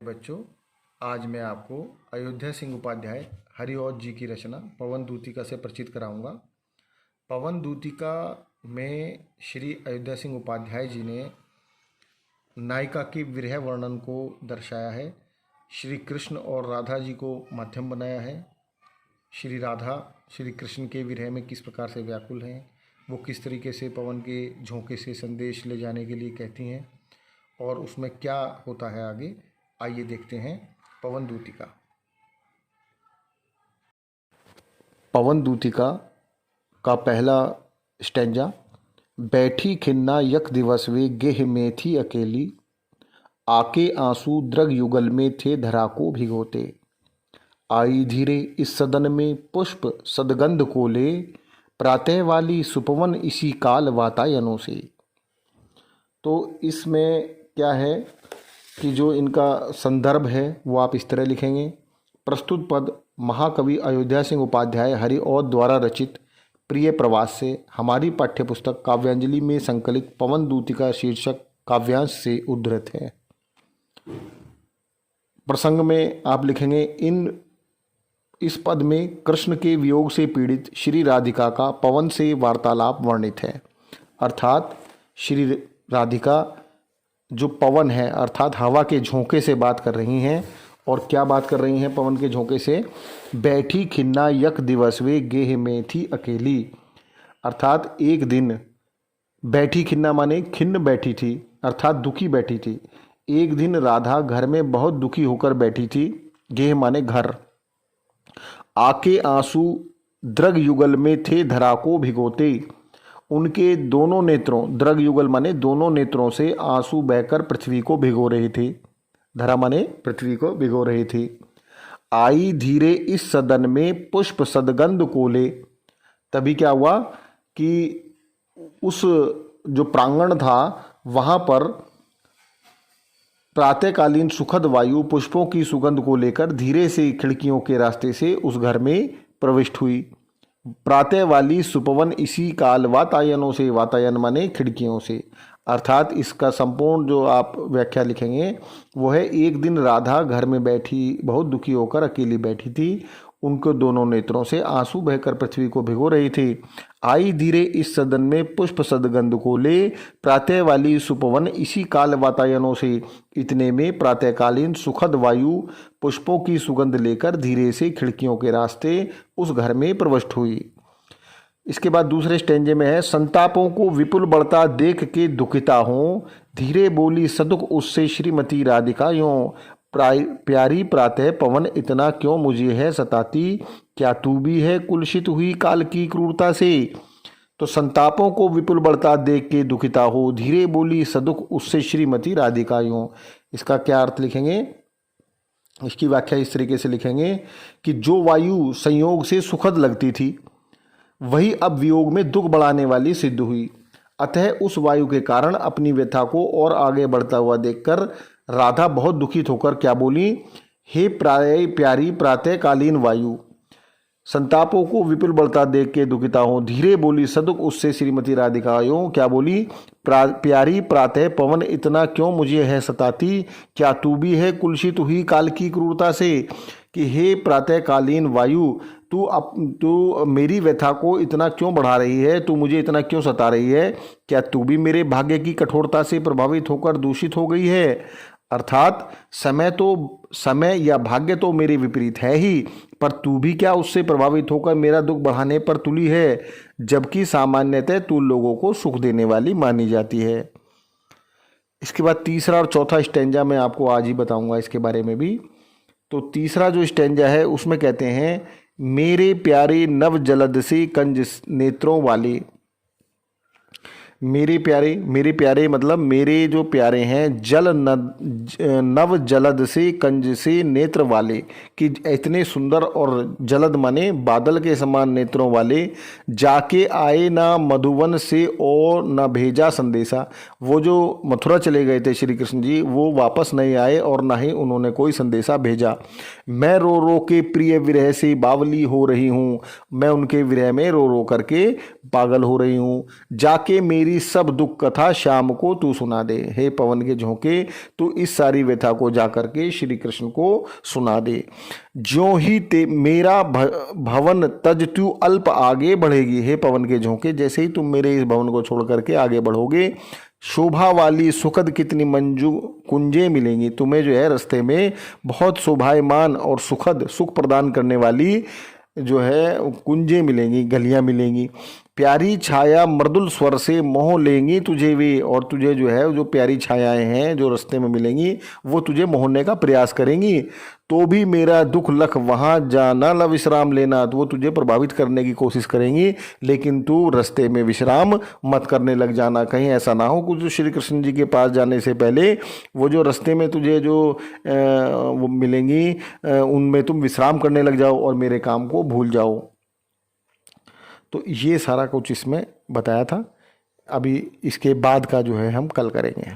बच्चों, आज मैं आपको अयोध्या सिंह उपाध्याय हरिऔध जी की रचना पवन दूतिका से परिचित कराऊंगा। पवन दूतिका में श्री अयोध्या सिंह उपाध्याय जी ने नायिका के विरह वर्णन को दर्शाया है। श्री कृष्ण और राधा जी को माध्यम बनाया है। श्री राधा श्री कृष्ण के विरह में किस प्रकार से व्याकुल हैं, वो किस तरीके से पवन के झोंके से संदेश ले जाने के लिए कहती हैं और उसमें क्या होता है आगे, आइए देखते हैं। पवन दूतिका। पवन दूतिका का पहला स्टैंजा। बैठी खिन्ना यक दिवस वे गेह में थी अकेली, आके आंसू द्रग युगल में थे धरा को भिगोते। आई धीरे इस सदन में पुष्प सदगंध को ले, प्रातः वाली सुपवन इसी काल वातायनों से। तो इसमें क्या है कि जो इनका संदर्भ है वो आप इस तरह लिखेंगे। प्रस्तुत पद महाकवि अयोध्या सिंह उपाध्याय हरिऔध द्वारा रचित प्रिय प्रवास से हमारी पाठ्यपुस्तक काव्यांजलि में संकलित पवन दूतिका शीर्षक काव्यांश से उद्धृत है। प्रसंग में आप लिखेंगे इस पद में कृष्ण के वियोग से पीड़ित श्री राधिका का पवन से वार्तालाप वर्णित है। अर्थात श्री राधिका जो पवन है अर्थात हवा के झोंके से बात कर रही हैं। और क्या बात कर रही हैं पवन के झोंके से? बैठी खिन्ना यक दिवस वे गेह में थी अकेली। अर्थात एक दिन बैठी खिन्ना माने खिन्न बैठी थी अर्थात दुखी बैठी थी। एक दिन राधा घर में बहुत दुखी होकर बैठी थी। गेह माने घर। आके आंसू द्रग युगल में थे धरा को भिगोते। उनके दोनों नेत्रों, द्रग युगल माने दोनों नेत्रों से आंसू बहकर पृथ्वी को भिगो रही थी। धरा माने पृथ्वी को भिगो रही थी। आई धीरे इस सदन में पुष्प सदगंध को ले। तभी क्या हुआ कि उस जो प्रांगण था वहां पर प्रातःकालीन सुखद वायु पुष्पों की सुगंध को लेकर धीरे से खिड़कियों के रास्ते से उस घर में प्रविष्ट हुई। प्रातः वाली सुपवन इसी काल वातायनों से, वातायन माने खिड़कियों से। अर्थात इसका संपूर्ण जो आप व्याख्या लिखेंगे वो है, एक दिन राधा घर में बैठी बहुत दुखी होकर अकेली बैठी थी। उनको दोनों नेत्रों से आंसू बहकर पृथ्वी को भिगो रही थी। आई धीरे इस सदन में पुष्प सदगंध को ले, प्रातः वाली सुपवन इसी काल वातायनों से। इतने में प्रातःकालीन सुखद वायु पुष्पों की सुगंध लेकर धीरे से खिड़कियों के रास्ते उस घर में प्रविष्ट हुई। इसके बाद दूसरे स्टेंजे में है, संतापों को विपुल बढ़ता देख के दुखिता हूँ, धीरे बोली सदुख उससे श्रीमती राधिका यूं। प्यारी प्रातः पवन इतना क्यों मुझे है सताती, क्या तू भी है कुलसित हुई काल की क्रूरता से। तो संतापों को विपुल बढ़ता देख के दुखिता हो, धीरे बोली सदुख उससे श्रीमती राधिका यूं। इसका क्या अर्थ लिखेंगे? इसकी व्याख्या इस तरीके से लिखेंगे कि जो वायु संयोग से सुखद लगती थी वही अब वियोग में दुख बढ़ाने वाली सिद्ध हुई। अतः उस वायु के कारण अपनी व्यथा को और आगे बढ़ता हुआ देखकर राधा बहुत दुखित होकर क्या बोली, हे प्यारी प्रातःकालीन वायु, संतापों को विपुल बढ़ता देख के दुखिता हूँ, धीरे बोली सदुख उससे श्रीमती राधिका यूं। क्या बोली? प्यारी प्रातः पवन इतना क्यों मुझे है सताती, क्या तू भी है कुलसित हुई काल की क्रूरता से। कि हे प्रातःकालीन वायु, तू मेरी व्यथा को इतना क्यों बढ़ा रही है, तू मुझे इतना क्यों सता रही है, क्या तू भी मेरे भाग्य की कठोरता से प्रभावित होकर दूषित हो गई है। अर्थात समय या भाग्य तो मेरे विपरीत है ही, पर तू भी क्या उससे प्रभावित होकर मेरा दुख बढ़ाने पर तुली है, जबकि सामान्यतः तू लोगों को सुख देने वाली मानी जाती है। इसके बाद तीसरा और चौथा स्टेंजा मैं आपको आज ही बताऊंगा इसके बारे में भी। तो तीसरा जो स्टेंजा है उसमें कहते हैं, मेरे प्यारे नव जलद से कंज नेत्रों वाले। मेरे प्यारे मतलब मेरे जो प्यारे हैं, नव जलद से कंज से नेत्र वाले, कि इतने सुंदर और जलद माने बादल के समान नेत्रों वाले, जाके आए ना मधुवन से और न भेजा संदेशा। वो जो मथुरा चले गए थे श्री कृष्ण जी, वो वापस नहीं आए और ना ही उन्होंने कोई संदेशा भेजा। मैं रो रो के प्रिय विरह से बावली हो रही हूँ, मैं उनके विरह में रो रो करके पागल हो रही हूँ। जाके मेरी मेरी सब दुख कथा शाम को तू सुना दे। हे पवन के झोंके, तू इस सारी व्यथा को जाकर के श्री कृष्ण को सुना दे। ज्यों ही ते मेरा भवन तज तू अल्प आगे बढ़ेगी। हे पवन के झोंके, जैसे ही तुम मेरे इस भवन को छोड़ करके आगे बढ़ोगे, शोभा वाली सुखद कितनी मंजू कुंजें मिलेंगी। तुम्हें जो है रास्ते में बहुत शोभायमान और सुखद सुख प्रदान करने वाली जो है कुंजें मिलेंगी, गलियां मिलेंगी। प्यारी छाया मृदुल स्वर से मोह लेंगी तुझे भी, और तुझे जो है जो प्यारी छायाएं हैं जो रास्ते में मिलेंगी वो तुझे मोहने का प्रयास करेंगी। तो भी मेरा दुख लख वहाँ जाना ल विश्राम लेना, तो वो तुझे प्रभावित करने की कोशिश करेंगी, लेकिन तू रास्ते में विश्राम मत करने लग जाना। कहीं ऐसा ना हो कुछ श्री कृष्ण जी के पास जाने से पहले वो जो रास्ते में तुझे जो वो मिलेंगी उनमें तुम विश्राम करने लग जाओ और मेरे काम को भूल जाओ। तो ये सारा कुछ इसमें बताया था। अभी इसके बाद का जो है हम कल करेंगे।